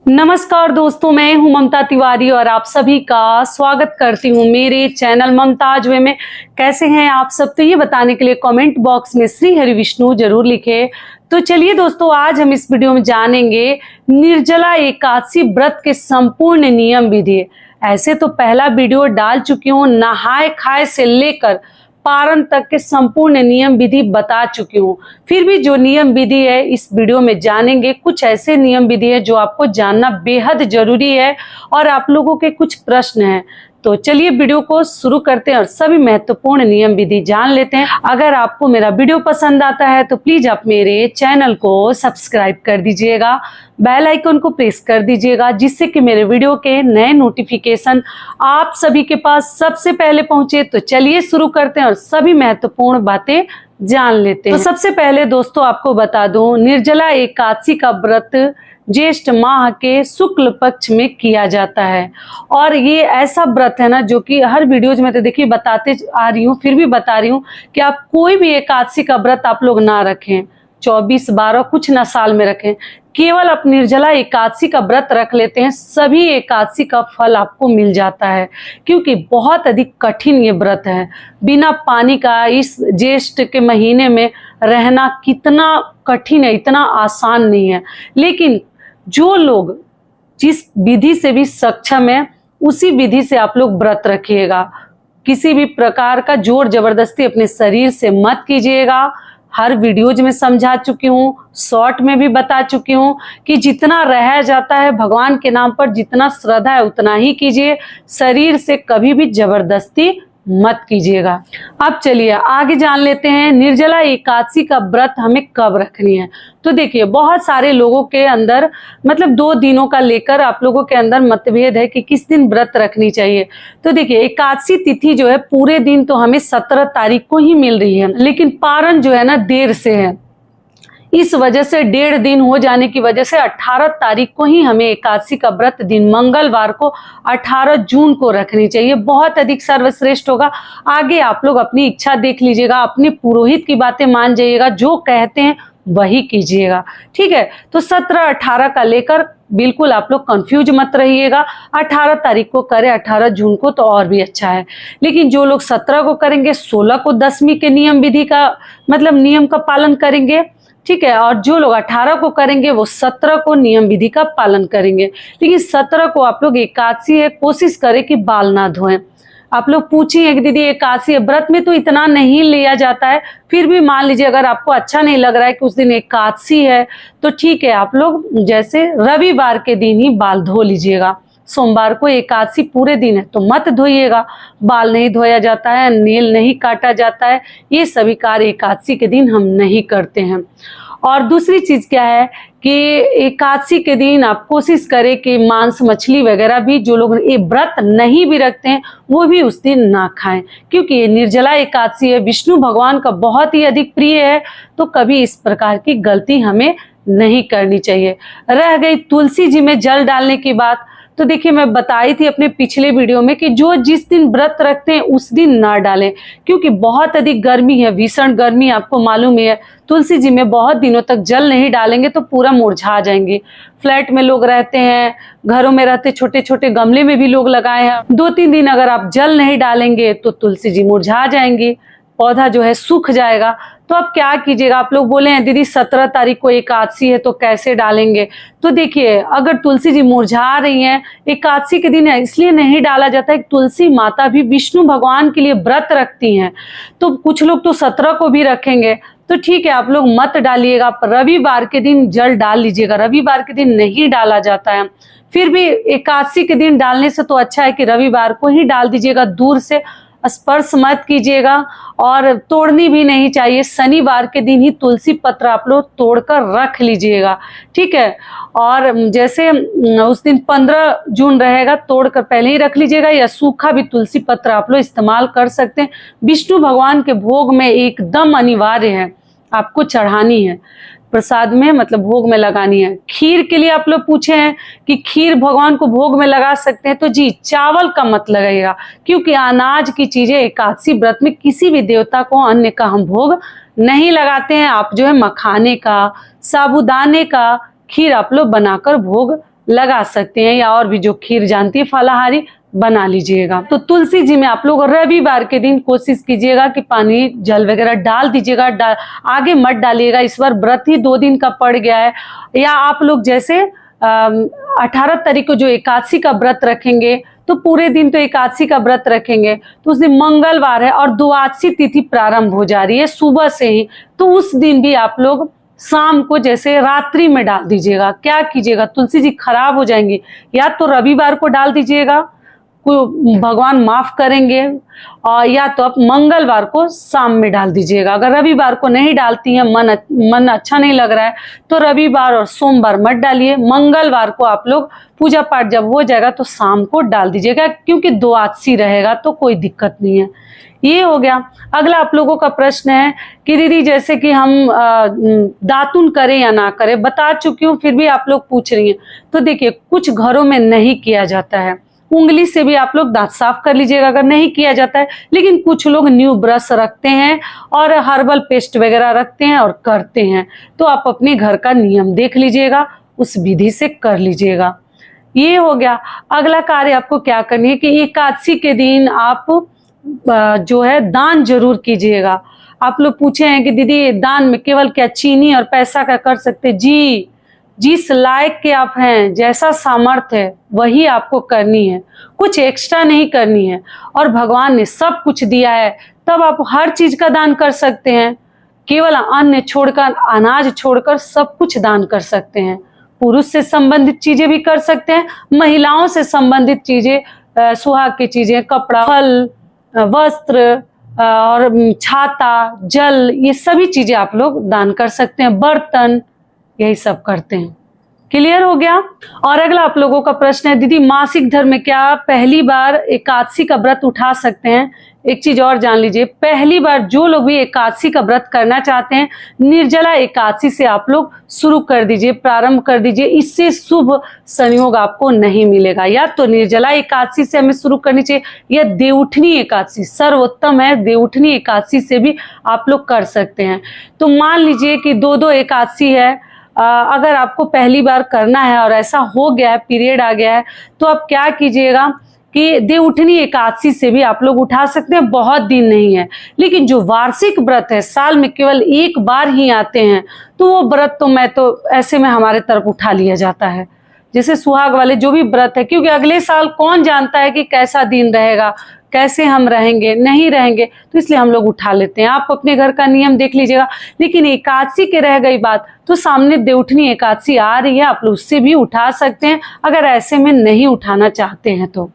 नमस्कार दोस्तों, मैं हूं ममता तिवारी और आप सभी का स्वागत करती हूं मेरे चैनल ममताज वे में। कैसे हैं आप सब? तो ये बताने के लिए कमेंट बॉक्स में श्री हरि विष्णु जरूर लिखें। तो चलिए दोस्तों, आज हम इस वीडियो में जानेंगे निर्जला एकादशी व्रत के संपूर्ण नियम विधि। ऐसे तो पहला वीडियो डाल चुकी हूँ, नहाए खाए से लेकर पारण तक के संपूर्ण नियम विधि बता चुकी हूँ। फिर भी जो नियम विधि है इस वीडियो में जानेंगे। कुछ ऐसे नियम विधि है जो आपको जानना बेहद जरूरी है और आप लोगों के कुछ प्रश्न हैं। तो चलिए वीडियो को शुरू करते हैं और सभी महत्वपूर्ण नियम विधि जान लेते हैं। अगर आपको मेरा वीडियो पसंद आता है तो प्लीज आप मेरे चैनल को सब्सक्राइब कर दीजिएगा, बेल आइकन को प्रेस कर दीजिएगा, जिससे कि मेरे वीडियो के नए नोटिफिकेशन आप सभी के पास सबसे पहले पहुंचे। तो चलिए शुरू करते हैं और सभी महत्वपूर्ण बातें जान लेते हैं। तो सबसे पहले दोस्तों आपको बता दूं, निर्जला एकादशी का व्रत ज्येष्ठ माह के शुक्ल पक्ष में किया जाता है और ये ऐसा व्रत है ना जो कि हर वीडियोज में तो देखिए बताते आ रही हूँ, फिर भी बता रही हूँ कि आप कोई भी एकादशी का व्रत आप लोग ना रखें, 24-12 कुछ ना साल में रखें, केवल आप निर्जला एकादशी का व्रत रख लेते हैं, सभी एकादशी का फल आपको मिल जाता है। क्योंकि बहुत अधिक कठिन ये व्रत है। बिना पानी का इस ज्येष्ठ के महीने में रहना कितना कठिन है, इतना आसान नहीं है। लेकिन जो लोग जिस विधि से भी सक्षम है उसी विधि से आप लोग व्रत रखिएगा। किसी भी प्रकार का जोर जबरदस्ती अपने शरीर से मत कीजिएगा। हर वीडियोज में समझा चुकी हूँ, शॉर्ट में भी बता चुकी हूँ कि जितना रह जाता है भगवान के नाम पर, जितना श्रद्धा है उतना ही कीजिए, शरीर से कभी भी जबरदस्ती मत कीजिएगा। अब चलिए आगे जान लेते हैं निर्जला एकादशी का व्रत हमें कब रखनी है। तो देखिए बहुत सारे लोगों के अंदर मतलब 2 दिनों का लेकर आप लोगों के अंदर मतभेद है कि किस दिन व्रत रखनी चाहिए। तो देखिए एकादशी तिथि जो है पूरे दिन तो हमें 17 तारीख को ही मिल रही है, लेकिन पारण जो है ना देर से है। इस वजह से 1.5 दिन हो जाने की वजह से 18 तारीख को ही हमें एकादशी का व्रत दिन मंगलवार को 18 जून को रखनी चाहिए। बहुत अधिक सर्वश्रेष्ठ होगा। आगे आप लोग अपनी इच्छा देख लीजिएगा, अपने पुरोहित की बातें मान जाइएगा, जो कहते हैं वही कीजिएगा, ठीक है। तो 17-18 का लेकर बिल्कुल आप लोग कंफ्यूज मत रहिएगा। 18 तारीख को करें, 18 जून को तो और भी अच्छा है। लेकिन जो लोग 17 को करेंगे, 16 को दशमी के नियम विधि का मतलब नियम का पालन करेंगे, ठीक है। और जो लोग 18 को करेंगे वो 17 को नियम विधि का पालन करेंगे। लेकिन 17 को आप लोग एकादशी है, कोशिश करें कि बाल ना धोएं। आप लोग पूछिए कि दीदी एकादशी है, व्रत में तो इतना नहीं लिया जाता है, फिर भी मान लीजिए अगर आपको अच्छा नहीं लग रहा है कि उस दिन एकादशी है तो ठीक है, आप लोग जैसे रविवार के दिन ही बाल धो लीजिएगा। सोमवार को एकादशी पूरे दिन है तो मत धोइएगा। बाल नहीं धोया जाता है, नेल नहीं काटा जाता है, ये सभी कार्य एकादशी के दिन हम नहीं करते हैं। और दूसरी चीज क्या है कि एकादशी के दिन आप कोशिश करें कि मांस मछली वगैरह भी जो लोग ये व्रत नहीं भी रखते हैं वो भी उस दिन ना खाएं, क्योंकि ये निर्जला एकादशी है, विष्णु भगवान का बहुत ही अधिक प्रिय है। तो कभी इस प्रकार की गलती हमें नहीं करनी चाहिए। रह गई तुलसी जी में जल डालने की बात, तो देखिए मैं बताई थी अपने पिछले वीडियो में कि जो जिस दिन व्रत रखते हैं उस दिन ना डालें, क्योंकि बहुत अधिक गर्मी है, भीषण गर्मी आपको मालूम ही है। तुलसी जी में बहुत दिनों तक जल नहीं डालेंगे तो पूरा मुरझा जाएंगे। फ्लैट में लोग रहते हैं, घरों में रहते, छोटे छोटे गमले में भी लोग लगाए हैं। 2-3 दिन अगर आप जल नहीं डालेंगे तो तुलसी जी मुरझा जाएंगी, पौधा जो है सूख जाएगा। तो आप क्या कीजिएगा, आप लोग बोले हैं दीदी 17 तारीख को एकादशी है तो कैसे डालेंगे। तो देखिए अगर तुलसी जी मुरझा रही हैं, एकादशी के दिन है इसलिए नहीं डाला जाता है। तुलसी माता भी विष्णु भगवान के लिए व्रत रखती हैं, तो कुछ लोग तो 17 को भी रखेंगे, तो ठीक है आप लोग मत डालिएगा। रविवार के दिन जल डाल लीजिएगा, रविवार के दिन नहीं डाला जाता है। फिर भी एकादशी के दिन डालने से तो अच्छा है कि रविवार को ही डाल दीजिएगा, दूर से स्पर्श मत कीजिएगा और तोड़नी भी नहीं चाहिए। शनिवार के दिन ही तुलसी पत्र आप लोग तोड़कर रख लीजिएगा, ठीक है। और जैसे उस दिन 15 जून रहेगा, तोड़कर पहले ही रख लीजिएगा, या सूखा भी तुलसी पत्र आप लोग इस्तेमाल कर सकते हैं। विष्णु भगवान के भोग में एकदम अनिवार्य है, आपको चढ़ानी है प्रसाद में, मतलब भोग में लगानी है। खीर के लिए आप लोग पूछे हैं कि खीर भगवान को भोग में लगा सकते हैं, तो जी चावल का मत लगाइएगा, क्योंकि अनाज की चीजें एकादशी व्रत में किसी भी देवता को अन्न का हम भोग नहीं लगाते हैं। आप जो है मखाने का, साबूदाने का खीर आप लोग बनाकर भोग लगा सकते हैं, या और भी जो खीर जानती है फलाहारी बना लीजिएगा। तो तुलसी जी में आप लोग रविवार के दिन कोशिश कीजिएगा कि पानी जल वगैरह डाल दीजिएगा, आगे मत डालिएगा। इस बार व्रत ही 2 दिन का पड़ गया है, या आप लोग जैसे 18 तारीख को जो एकादशी का व्रत रखेंगे तो पूरे दिन तो एकादशी का व्रत रखेंगे, तो उस दिन मंगलवार है और द्वादशी तिथि प्रारंभ हो जा रही है सुबह से ही, तो उस दिन भी आप लोग शाम को जैसे रात्रि में डाल दीजिएगा। क्या कीजिएगा, तुलसी जी खराब हो जाएंगी, या तो रविवार को डाल दीजिएगा, भगवान माफ करेंगे, और या तो आप मंगलवार को शाम में डाल दीजिएगा। अगर रविवार को नहीं डालती हैं, मन अच्छा नहीं लग रहा है, तो रविवार और सोमवार मत डालिए। मंगलवार को आप लोग पूजा पाठ जब हो जाएगा तो शाम को डाल दीजिएगा, क्योंकि द्वादशी रहेगा तो कोई दिक्कत नहीं है। ये हो गया। अगला आप लोगों का प्रश्न है कि दीदी जैसे कि हम दातुन करें या ना करें, बता चुकी हूँ फिर भी आप लोग पूछ रही हैं। तो देखिए, कुछ घरों में नहीं किया जाता है, उंगली से भी आप लोग दांत साफ कर लीजिएगा अगर नहीं किया जाता है, लेकिन कुछ लोग न्यू ब्रश रखते हैं और हर्बल पेस्ट वगैरह रखते हैं और करते हैं, तो आप अपने घर का नियम देख लीजिएगा, उस विधि से कर लीजिएगा। ये हो गया। अगला कार्य आपको क्या करनी है कि एकादशी के दिन आप जो है दान जरूर कीजिएगा। आप लोग पूछे हैं कि दीदी दान में केवल क्या चीनी और पैसा का कर सकते? जी, जिस लायक के आप हैं, जैसा सामर्थ्य है वही आपको करनी है, कुछ एक्स्ट्रा नहीं करनी है। और भगवान ने सब कुछ दिया है, तब आप हर चीज का दान कर सकते हैं। केवल अन्न छोड़कर, अनाज छोड़कर सब कुछ दान कर सकते हैं। पुरुष से संबंधित चीजें भी कर सकते हैं, महिलाओं से संबंधित चीजें, सुहाग की चीजें, कपड़ा, फल, वस्त्र और छाता, जल, ये सभी चीजें आप लोग दान कर सकते हैं। बर्तन, यही सब करते हैं। क्लियर हो गया। और अगला आप लोगों का प्रश्न है, दीदी मासिक धर्म में क्या पहली बार एकादशी का व्रत उठा सकते हैं? एक चीज और जान लीजिए, पहली बार जो लोग भी एकादशी का व्रत करना चाहते हैं, निर्जला एकादशी से आप लोग शुरू कर दीजिए, प्रारंभ कर दीजिए। इससे शुभ संयोग आपको नहीं मिलेगा। या तो निर्जला एकादशी से हमें शुरू करनी चाहिए, या देवउठनी एकादशी सर्वोत्तम है, देवउठनी एकादशी से भी आप लोग कर सकते हैं। तो मान लीजिए कि 2-2 एकादशी है, अगर आपको पहली बार करना है और ऐसा हो गया है, पीरियड आ गया है, तो आप क्या कीजिएगा कि देवउठनी एकादशी से भी आप लोग उठा सकते हैं। बहुत दिन नहीं है, लेकिन जो वार्षिक व्रत है, साल में केवल एक बार ही आते हैं, तो वो व्रत तो मैं तो ऐसे में हमारे तरफ उठा लिया जाता है, जैसे सुहाग वाले जो भी व्रत है, क्योंकि अगले साल कौन जानता है कि कैसा दिन रहेगा, कैसे हम रहेंगे नहीं रहेंगे, तो इसलिए हम लोग उठा लेते हैं। आप अपने घर का नियम देख लीजिएगा। लेकिन एकादशी के रह गई बात, तो सामने देवउठनी एकादशी आ रही है, आप लोग उससे भी उठा सकते हैं अगर ऐसे में नहीं उठाना चाहते हैं तो।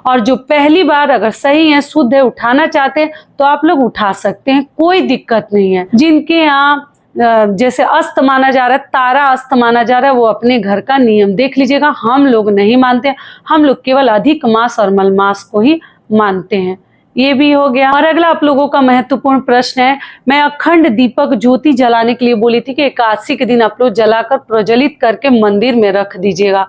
और जो पहली बार अगर सही है, शुद्ध है, उठाना चाहते हैं तो आप लोग उठा सकते हैं, कोई दिक्कत नहीं है। जिनके यहाँ जैसे अस्त माना जा रहा है, तारा अस्त माना जा रहा है, वो अपने घर का नियम देख लीजिएगा। हम लोग नहीं मानते, हम लोग केवल अधिक मास और मलमास को ही मानते हैं। ये भी हो गया। और अगला आप लोगों का महत्वपूर्ण प्रश्न है, मैं अखंड दीपक ज्योति जलाने के लिए बोली थी कि एकादशी के दिन आप लोग जलाकर प्रज्वलित करके मंदिर में रख दीजिएगा।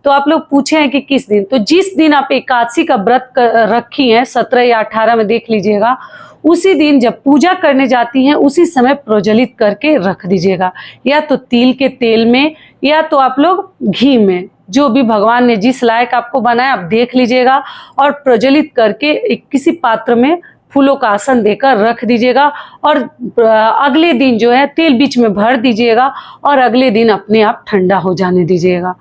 तो आप लोग पूछे हैं कि किस दिन, तो जिस दिन आप एकादशी का व्रत रखी है, 17 या 18 में देख लीजिएगा, उसी दिन जब पूजा करने जाती हैं उसी समय प्रज्वलित करके रख दीजिएगा, या तो तिल के तेल में या तो आप लोग घी में, जो भी भगवान ने जिस लायक आपको बनाया आप देख लीजिएगा, और प्रज्वलित करके किसी पात्र में फूलों का आसन देकर रख दीजिएगा। और अगले दिन जो है तेल बीच में भर दीजिएगा और अगले दिन अपने आप ठंडा हो जाने दीजिएगा।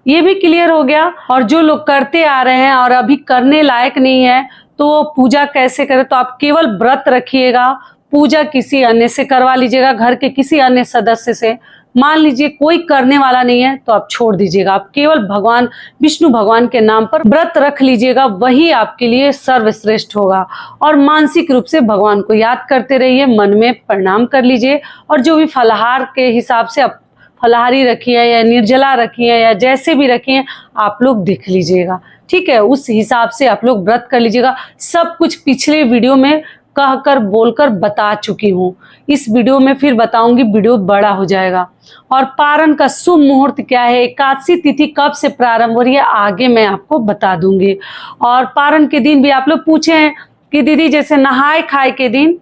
ये भी क्लियर हो गया। और जो लोग करते आ रहे हैं और अभी करने लायक नहीं है, तो पूजा कैसे करें, तो आप केवल व्रत रखिएगा, पूजा किसी अन्य से करवा लीजिएगा, घर के किसी अन्य सदस्य से। मान लीजिए कोई करने वाला नहीं है तो आप छोड़ दीजिएगा, आप केवल भगवान विष्णु भगवान के नाम पर व्रत रख लीजिएगा, वही आपके लिए सर्वश्रेष्ठ होगा। और मानसिक रूप से भगवान को याद करते रहिए, मन में प्रणाम कर लीजिए। और जो भी फलाहार के हिसाब से आप फलाहारी रखी है या निर्जला रखी है या जैसे भी रखी है, आप लोग देख लीजिएगा, ठीक है, उस हिसाब से आप लोग व्रत कर लीजिएगा। सब कुछ पिछले वीडियो में कहकर बोलकर बता चुकी हूँ, इस वीडियो में फिर बताऊंगी, वीडियो बड़ा हो जाएगा। और पारण का शुभ मुहूर्त क्या है, एकादशी तिथि कब से प्रारंभ हो रही है, आगे मैं आपको बता दूंगी। और पारण के दिन भी आप लोग पूछे हैं कि दीदी जैसे नहाए खाए के दिन,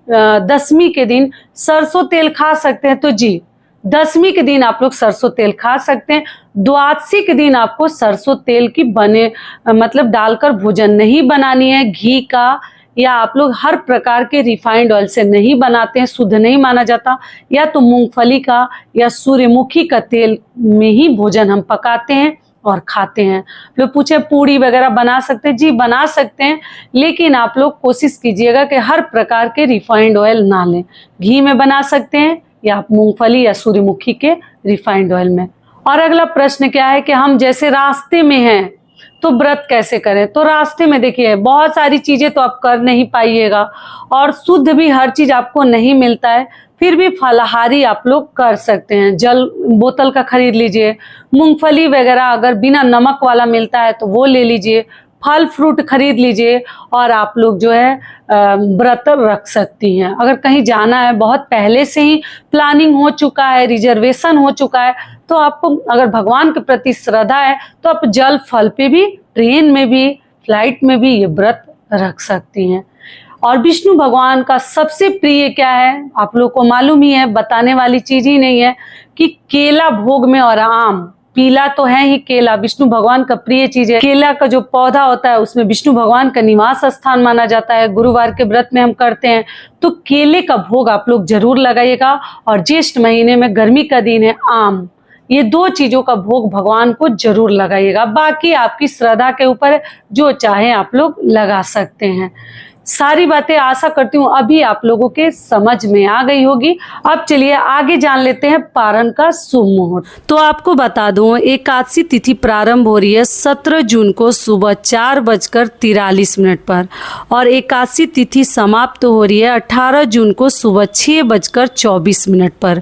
दशमी के दिन सरसों तेल खा सकते हैं, तो जी दशमी के दिन आप लोग सरसों तेल खा सकते हैं। द्वादशी के दिन आपको सरसों तेल की मतलब डालकर भोजन नहीं बनानी है। घी का या आप लोग हर प्रकार के रिफाइंड ऑयल से नहीं बनाते हैं, शुद्ध नहीं माना जाता। या तो मूंगफली का या सूर्यमुखी का तेल में ही भोजन हम पकाते हैं और खाते हैं। लोग पूछे पूड़ी वगैरह बना सकते हैं? जी बना सकते हैं, लेकिन आप लोग कोशिश कीजिएगा कि हर प्रकार के रिफाइंड ऑयल ना लें। घी में बना सकते हैं या आप मूंगफली या सूर्यमुखी के रिफाइंड ऑयल में। और अगला प्रश्न क्या है कि हम जैसे रास्ते में हैं तो व्रत कैसे करें? तो रास्ते में देखिए बहुत सारी चीजें तो आप कर नहीं पाइएगा और शुद्ध भी हर चीज आपको नहीं मिलता है, फिर भी फलाहारी आप लोग कर सकते हैं। जल बोतल का खरीद लीजिए, मूंगफली वगैरह अगर बिना नमक वाला मिलता है तो वो ले लीजिए, फल फ्रूट खरीद लीजिए और आप लोग जो है व्रत रख सकती हैं। अगर कहीं जाना है, बहुत पहले से ही प्लानिंग हो चुका है, रिजर्वेशन हो चुका है, तो आपको अगर भगवान के प्रति श्रद्धा है तो आप जल फल पे भी, ट्रेन में भी, फ्लाइट में भी ये व्रत रख सकती हैं। और विष्णु भगवान का सबसे प्रिय क्या है? आप लोग को मालूम ही है, बताने वाली चीज ही नहीं है कि केला भोग में और आम। पीला तो है ही केला, विष्णु भगवान का प्रिय चीज है। केला का जो पौधा होता है उसमें विष्णु भगवान का निवास स्थान माना जाता है। गुरुवार के व्रत में हम करते हैं तो केले का भोग आप लोग जरूर लगाइएगा। और ज्येष्ठ महीने में गर्मी का दिन है, आम, ये दो चीजों का भोग भगवान को जरूर लगाइएगा। बाकी आपकी श्रद्धा के ऊपर है, जो चाहे आप लोग लगा सकते हैं। सारी बातें आशा करती हूँ अभी आप लोगों के समझ में आ गई होगी। अब चलिए आगे जान लेते हैं पारण का शुभ मुहूर्त। तो आपको बता दूं, एकादशी तिथि प्रारंभ हो रही है 17 जून को सुबह 4:43 पर और एकादशी तिथि समाप्त हो रही है 18 जून को सुबह 6:24 पर।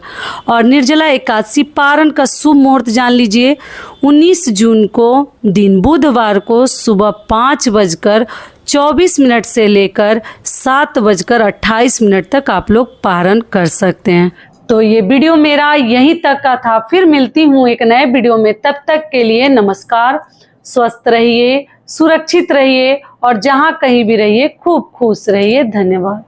और निर्जला एकादशी पारण का शुभ मुहूर्त जान लीजिए, 19 जून को दिन बुधवार को सुबह 5:24 से लेकर 7:28 तक आप लोग पारण कर सकते हैं। तो ये वीडियो मेरा यहीं तक का था, फिर मिलती हूँ एक नए वीडियो में। तब तक के लिए नमस्कार, स्वस्थ रहिए, सुरक्षित रहिए और जहाँ कहीं भी रहिए खूब खुश रहिए। धन्यवाद।